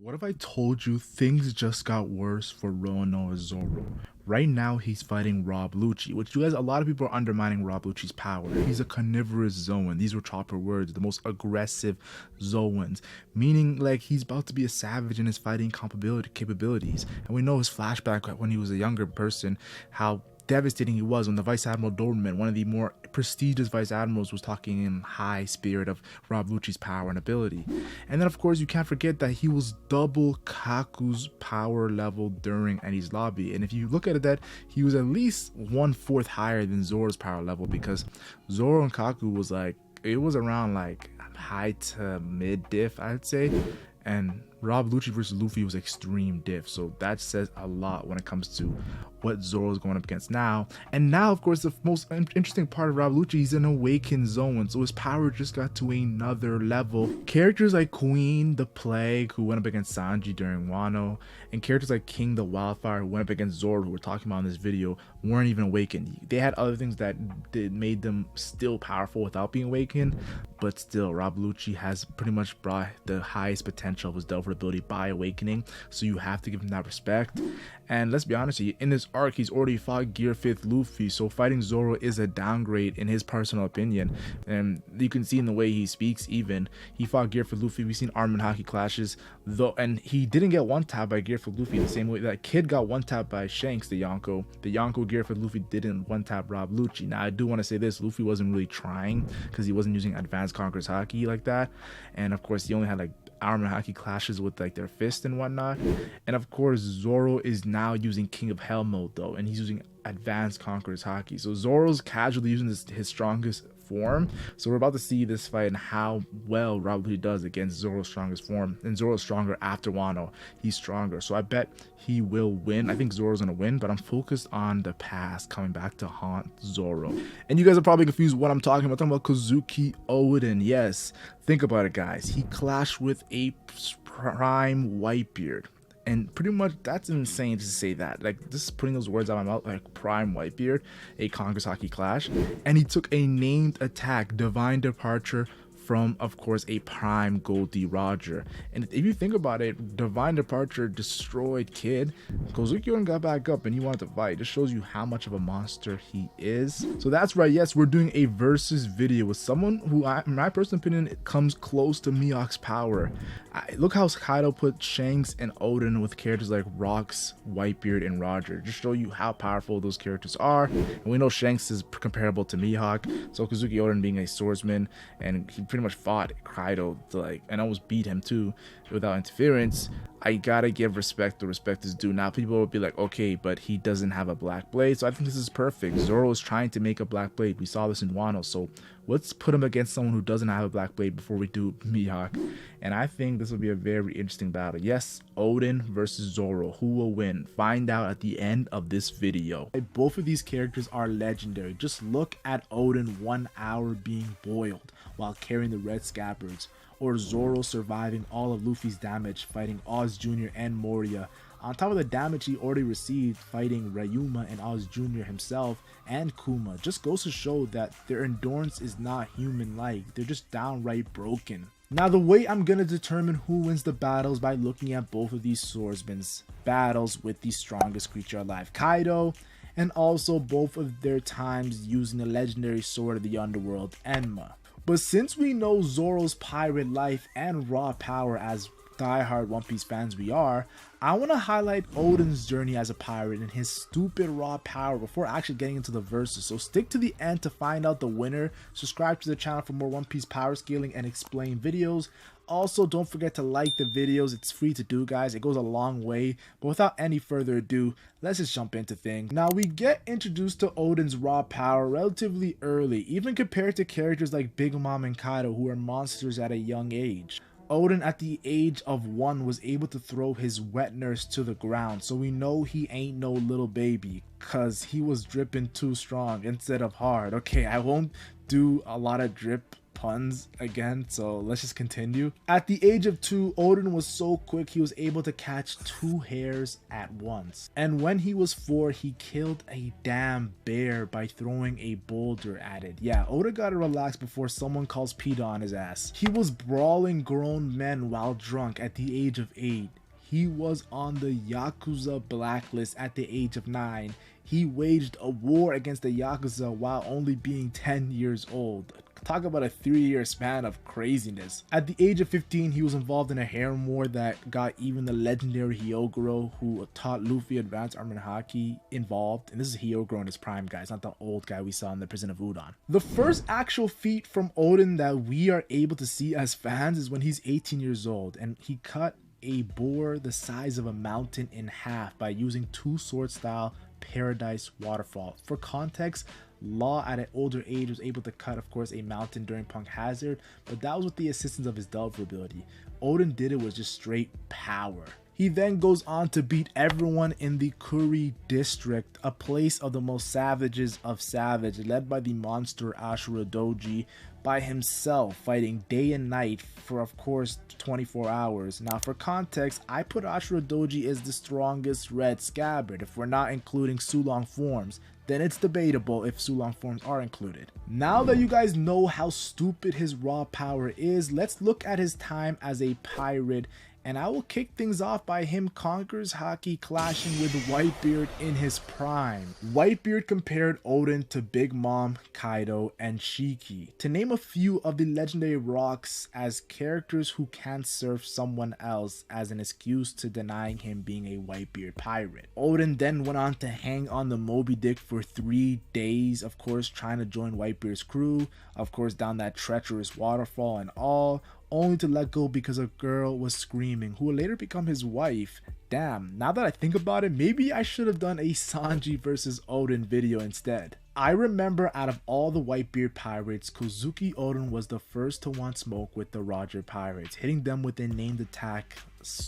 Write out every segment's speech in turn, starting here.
What if I told you things just got worse for Roanoa Zoro? Right now, he's fighting Rob Lucci, which you guys, a lot of people are undermining Rob Lucci's power. He's a carnivorous Zoan. These were chopper words, the most aggressive Zoans, meaning like he's about to be a savage in his fighting capabilities. And we know his flashback when he was a younger person, how devastating he was when the Vice Admiral Doberman, one of the more prestigious Vice Admirals, was talking in high spirit of Rob Lucci's power and ability. And then of course you can't forget that he was double Kaku's power level during Eddie's lobby, and if you look at it, that he was at least 1/4 higher than Zoro's power level, because Zoro and Kaku was like, it was around like high to mid diff, I'd say, and Rob Lucci versus Luffy was extreme diff. So that says a lot when it comes to what Zoro is going up against now. And now, of course, the most interesting part of Rob Lucci, he's an awakened Zoan, so his power just got to another level. Characters like Queen the Plague, who went up against Sanji during Wano, and characters like King the Wildfire, who went up against Zoro, who we're talking about in this video, weren't even awakened. They had other things that made them still powerful without being awakened, but still, Rob Lucci has pretty much brought the highest potential of his Delver ability by awakening, so you have to give him that respect. And let's be honest, in this arc, he's already fought Gear 5th Luffy, so fighting Zoro is a downgrade in his personal opinion. And you can see in the way he speaks, even he fought Gear 5th Luffy. We've seen arm and hockey clashes, though, and he didn't get one tap by Gear 5th Luffy the same way that Kid got one tap by Shanks the Yonko. The Yonko Gear 5th Luffy didn't one tap Rob Lucci. Now I do want to say this, Luffy wasn't really trying because he wasn't using advanced Conqueror's Haki like that, and of course he only had like arm and hockey clashes with like their fist and whatnot. And of course Zoro is now using King of Hell mode though, and he's using advanced Conqueror's Haki, so Zoro's casually using his strongest form. So we're about to see this fight and how well Rob Lucci does against Zoro's strongest form. And Zoro's stronger after Wano, he's stronger, so I bet he will win. I think Zoro's gonna win, but I'm focused on the past coming back to haunt Zoro. And you guys are probably confused what I'm talking about. I'm talking about Kozuki Oden. Yes, think about it guys, he clashed with a prime Whitebeard, and pretty much that's insane to say that, like just putting those words out of my mouth, like prime Whitebeard, a Conqueror's Haki clash, and he took a named attack, Divine Departure, from of course a prime Goldie Roger. And if you think about it, Divine Departure destroyed Kid. Kozuki Oden got back up and he wanted to fight. It just shows you how much of a monster he is. So that's right, yes, we're doing a versus video with someone who, in my personal opinion, it comes close to Mihawk's power. Look how Kaido put Shanks and Odin with characters like Rocks, Whitebeard, and Roger. Just show you how powerful those characters are. And we know Shanks is comparable to Mihawk, so Kozuki Oden being a swordsman, and he pretty much fought Kaido and almost beat him too without interference. I gotta give respect to respect is due. Now people will be like, okay, but he doesn't have a black blade, so I think this is perfect. Zoro is trying to make a black blade. We saw this in Wano, so let's put him against someone who doesn't have a black blade before we do Mihawk. And I think this will be a very interesting battle. Yes, Odin versus Zoro. Who will win? Find out at the end of this video. Both of these characters are legendary. Just look at Odin 1 hour being boiled while carrying the red scabbards, or Zoro surviving all of Luffy's damage fighting Oz Jr. and Moria, on top of the damage he already received fighting Ryuma and Oz Jr. himself and Kuma. Just goes to show that their endurance is not human-like. They're just downright broken. Now the way I'm gonna determine who wins the battles by looking at both of these swordsmen's battles with the strongest creature alive, Kaido, and also both of their times using the legendary sword of the underworld, Enma. But since we know Zoro's pirate life and raw power as diehard One Piece fans we are, I want to highlight Odin's journey as a pirate and his stupid raw power before actually getting into the verses. So stick to the end to find out the winner. Subscribe to the channel for more One Piece power scaling and explain videos. Also, don't forget to like the videos. It's free to do, guys. It goes a long way. But without any further ado, let's just jump into things. Now, we get introduced to Odin's raw power relatively early, even compared to characters like Big Mom and Kaido, who are monsters at a young age. Odin at the age of 1 was able to throw his wet nurse to the ground, so we know he ain't no little baby, cause he was dripping too strong instead of hard. Okay, I won't do a lot of drip puns again, so let's just continue. At the age of 2, Odin was so quick he was able to catch 2 hares at once. And when he was 4, he killed a damn bear by throwing a boulder at it. Yeah, Odin gotta relax before someone calls PETA on his ass. He was brawling grown men while drunk at the age of 8. He was on the Yakuza blacklist at the age of 9. He waged a war against the Yakuza while only being 10 years old. Talk about a 3-year span of craziness. At the age of 15, he was involved in a harem war that got even the legendary Hyogoro, who taught Luffy advanced armor and haki, involved. And this is Hyogoro in his prime, guys, not the old guy we saw in the prison of Udon. The first actual feat from Odin that we are able to see as fans is when he's 18 years old, and he cut a boar the size of a mountain in half by using 2 sword style Paradise Waterfall. For context, Law at an older age was able to cut, of course, a mountain during Punk Hazard, but that was with the assistance of his Delver ability. Odin did it with just straight power. He then goes on to beat everyone in the Kuri district, a place of the most savages of savage, led by the monster Ashura Doji, by himself, fighting day and night for, of course, 24 hours. Now, for context, I put Ashura Doji as the strongest red scabbard. If we're not including Sulong forms, then it's debatable if Sulong forms are included. Now that you guys know how stupid his raw power is, let's look at his time as a pirate, and I will kick things off by him conquers haki clashing with Whitebeard in his prime. Whitebeard compared Odin to Big Mom, Kaido, and Shiki, to name a few of the legendary rocks, as characters who can't serve someone else as an excuse to denying him being a Whitebeard pirate. Odin then went on to hang on the Moby Dick for 3 days, of course trying to join Whitebeard's crew, of course down that treacherous waterfall and all, only to let go because a girl was screaming, who would later become his wife. Damn, now that I think about it, maybe I should have done a Sanji versus Odin video instead. I remember out of all the Whitebeard pirates, Kozuki Oden was the first to want smoke with the Roger pirates, hitting them with a named attack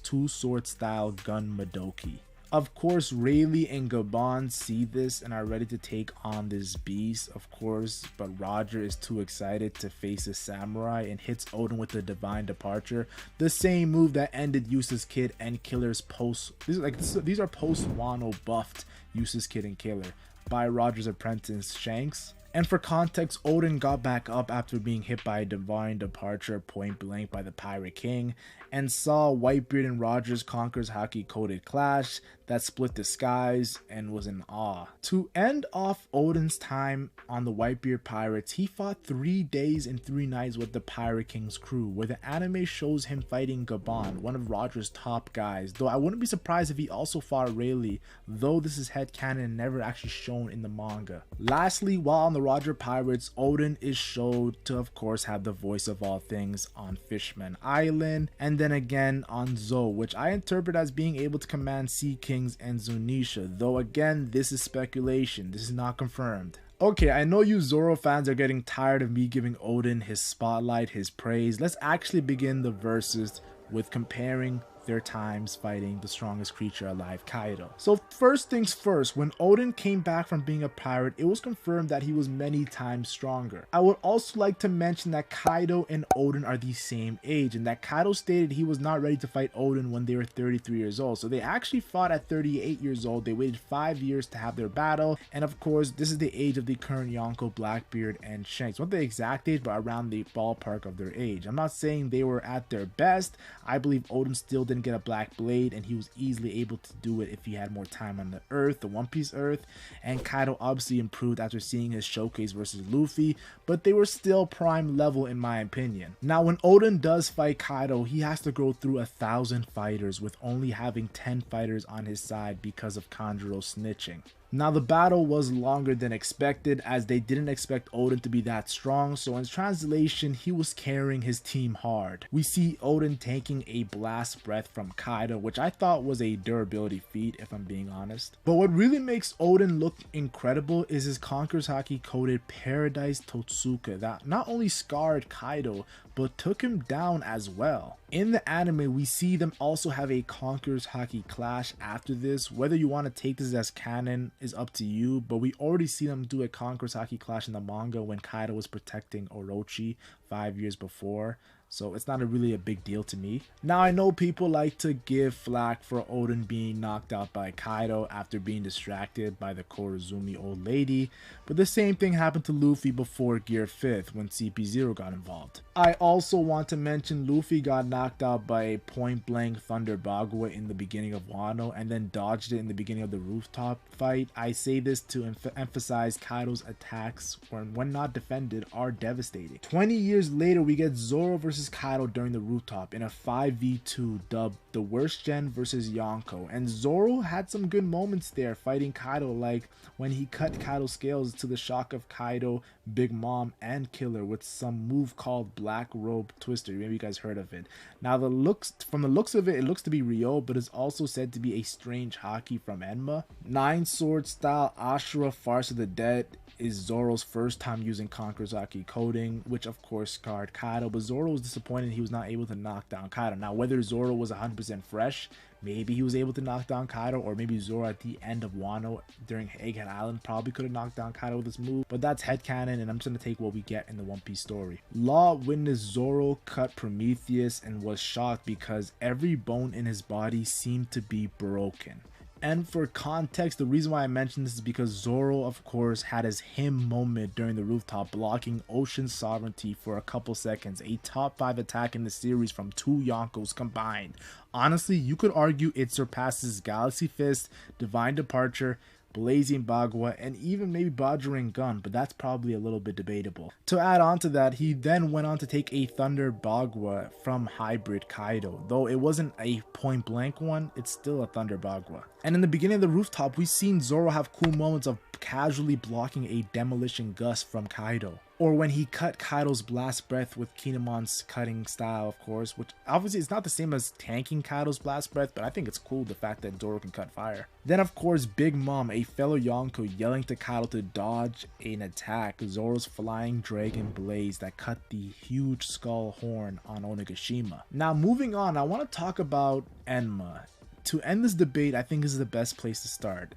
2 sword style gun Madoki. Of course, Rayleigh and Gabon see this and are ready to take on this beast, of course, but Roger is too excited to face a samurai and hits Odin with the Divine Departure, the same move that ended Useless Kid and Killer's post. These are post Wano buffed Useless Kid and Killer by Roger's apprentice Shanks. And for context, Odin got back up after being hit by a Divine Departure point blank by the Pirate King, and saw Whitebeard and Roger's Conqueror's Haki coded clash that split the skies, and was in awe. To end off Odin's time on the Whitebeard pirates, he fought 3 days and 3 nights with the Pirate King's crew, where the anime shows him fighting Gabon, one of Roger's top guys, though I wouldn't be surprised if he also fought Rayleigh, though this is headcanon and never actually shown in the manga. Lastly, while on the Roger pirates, Odin is showed to, of course, have the voice of all things on Fishman Island, and then again on Zou, which I interpret as being able to command Sea Kings and Zunisha, though again this is speculation, this is not confirmed. Okay, I know you Zoro fans are getting tired of me giving Odin his spotlight, his praise. Let's actually begin the verses with comparing their times fighting the strongest creature alive, Kaido. So first things first, when Odin came back from being a pirate, it was confirmed that he was many times stronger. I would also like to mention that Kaido and Odin are the same age, and that Kaido stated he was not ready to fight Odin when they were 33 years old. So they actually fought at 38 years old. They waited 5 years to have their battle, and of course this is the age of the current Yonko, Blackbeard, and Shanks. Not the exact age, but around the ballpark of their age. I'm not saying they were at their best. I believe Odin still didn't get a black blade, and he was easily able to do it if he had more time on the earth, the One Piece earth. And Kaido obviously improved after seeing his showcase versus Luffy, but they were still prime level in my opinion. Now when Odin does fight Kaido, he has to go through 1,000 fighters with only having 10 fighters on his side because of Kanjuro snitching. Now the battle was longer than expected, as they didn't expect Odin to be that strong, so in translation he was carrying his team hard. We see Odin taking a blast breath from Kaido, which I thought was a durability feat if I'm being honest. But what really makes Odin look incredible is his Conqueror's Haki coded Paradise Totsuka that not only scarred Kaido but took him down as well. In the anime, we see them also have a Conqueror's Haki clash after this. Whether you want to take this as canon is up to you, but we already see them do a Conqueror's Haki clash in the manga when Kaido was protecting Orochi 5 years before. So it's not really a big deal to me. Now I know people like to give flack for Odin being knocked out by Kaido after being distracted by the Korizumi old lady, but the same thing happened to Luffy before Gear 5th when CP0 got involved. I also want to mention Luffy got knocked out by a point blank Thunder Bagua in the beginning of Wano and then dodged it in the beginning of the rooftop fight. I say this to emphasize Kaido's attacks when not defended are devastating. 20 years later we get Zoro versus Kaido during the rooftop in a 5v2 dubbed the worst gen versus Yonko, and Zoro had some good moments there fighting Kaido, like when he cut Kaido's scales to the shock of Kaido, Big Mom, and Killer with some move called Black Robe Twister. Maybe you guys heard of it. Now from the looks of it, it looks to be Ryo, but it's also said to be a strange haki from Enma. 9 sword style Ashura Farce of the Dead is Zoro's first time using Conqueror's Haki coding, which of course scarred Kaido, but Zoro was disappointed he was not able to knock down Kaido. Now whether Zoro was 100% fresh, maybe he was able to knock down Kaido, or maybe Zoro at the end of Wano during Egghead Island probably could have knocked down Kaido with this move, but that's headcanon and I'm just going to take what we get in the One Piece story. Law witnessed Zoro cut Prometheus and was shocked because every bone in his body seemed to be broken. And for context, the reason why I mention this is because Zoro, of course, had his him moment during the rooftop, blocking Ocean Sovereignty for a couple seconds, a top 5 attack in the series from 2 Yonkos combined. Honestly, you could argue it surpasses Galaxy Fist, Divine Departure, Blazing Bagua, and even maybe Bajra Gun, but that's probably a little bit debatable. To add on to that, he then went on to take a Thunder Bagua from Hybrid Kaido. Though it wasn't a point blank one, it's still a Thunder Bagua. And in the beginning of the rooftop, we've seen Zoro have cool moments of casually blocking a Demolition Gust from Kaido. Or when he cut Kaido's Blast Breath with Kinemon's cutting style, of course, which obviously is not the same as tanking Kaido's Blast Breath, but I think it's cool the fact that Zoro can cut fire. Then of course Big Mom, a fellow Yonko, yelling to Kaido to dodge an attack, Zoro's Flying Dragon Blaze that cut the huge skull horn on Onigashima. Now moving on, I want to talk about Enma. To end this debate, I think this is the best place to start.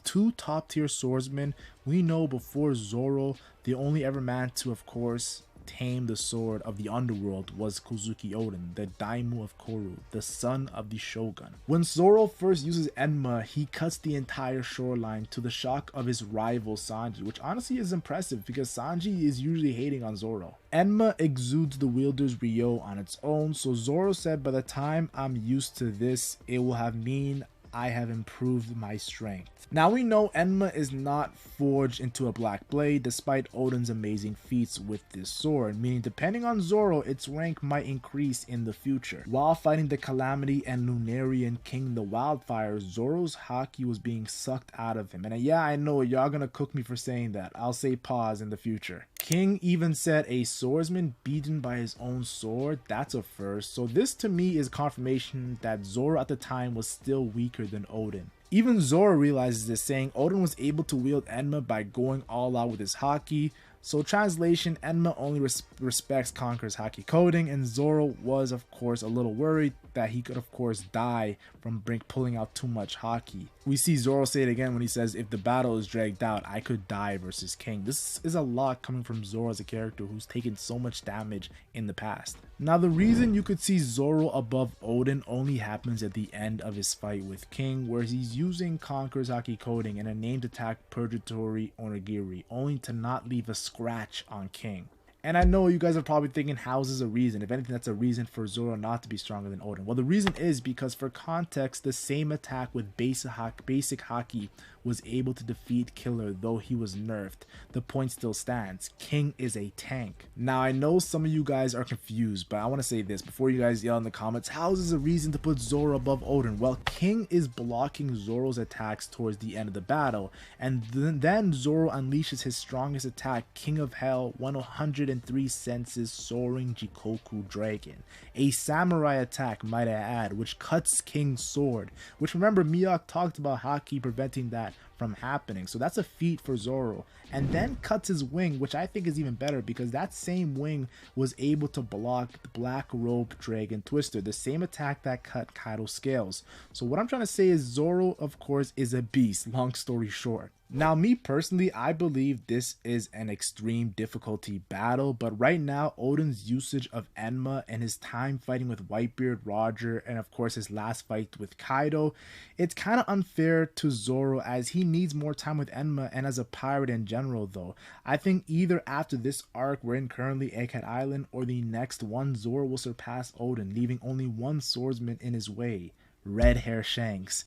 Two top tier swordsmen. We know before Zoro, the only ever man to, of course, tame the sword of the underworld was Kozuki Oden, the daimyo of Koru, the son of the shogun. When Zoro first uses Enma, he cuts the entire shoreline to the shock of his rival Sanji, which honestly is impressive because Sanji is usually hating on Zoro. Enma exudes the wielder's Ryo on its own, so Zoro said, by the time I'm used to this, it will have mean I have improved my strength. Now we know Enma is not forged into a black blade despite Odin's amazing feats with this sword, meaning depending on Zoro, its rank might increase in the future. While fighting the Calamity and Lunarian King the Wildfire, Zoro's haki was being sucked out of him. And yeah, I know y'all gonna cook me for saying that. I'll say pause in the future. King even said a swordsman beaten by his own sword, that's a first. So this to me is confirmation that Zoro at the time was still weaker than Odin. Even Zoro realizes this, saying Odin was able to wield Enma by going all out with his haki. So translation, Enma only respects Conqueror's haki coding, and Zoro was of course a little worried that he could of course die from pulling out too much haki. We see Zoro say it again when he says, if the battle is dragged out, I could die versus King. This is a lot coming from Zoro as a character who's taken so much damage in the past. Now the reason you could see Zoro above Odin only happens at the end of his fight with King, where he's using Conqueror's haki coding in a named attack Purgatory Onigiri, only to not leave a scratch on King. And I know you guys are probably thinking, how's this a reason? If anything, that's a reason for Zoro not to be stronger than Odin. Well, the reason is because for context, the same attack with basic haki was able to defeat Killer, though he was nerfed. The point still stands. King is a tank. Now, I know some of you guys are confused, but I want to say this before you guys yell in the comments, how is this a reason to put Zoro above Odin? Well, King is blocking Zoro's attacks towards the end of the battle, and then Zoro unleashes his strongest attack, King of Hell, 103 senses soaring Jikoku Dragon. A samurai attack, might I add, which cuts King's sword, which remember Mihawk talked about haki preventing that from happening. So that's a feat for Zoro. And then cuts his wing, which I think is even better because that same wing was able to block the Black Robe Dragon Twister, the same attack that cut Kaido's scales. So what I'm trying to say is Zoro, of course, is a beast, long story short. Now, me personally, I believe this is an extreme difficulty battle, but right now, Odin's usage of Enma and his time fighting with Whitebeard, Roger, and of course his last fight with Kaido, it's kind of unfair to Zoro as he needs more time with Enma and as a pirate in general though. I think either after this arc we're in currently, Egghead Island, or the next one, Zoro will surpass Odin, leaving only one swordsman in his way, Red Hair Shanks.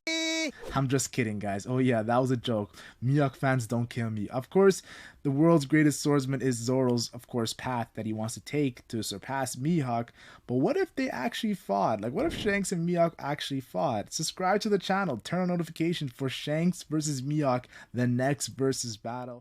I'm just kidding, guys. Oh yeah, that was a joke. Mihawk fans, don't kill me. Of course, the world's greatest swordsman is Zoro's, of course, path that he wants to take to surpass Mihawk. But what if they actually fought? Like, what if Shanks and Mihawk actually fought? Subscribe to the channel, turn on notifications for Shanks versus Mihawk, the next versus battle.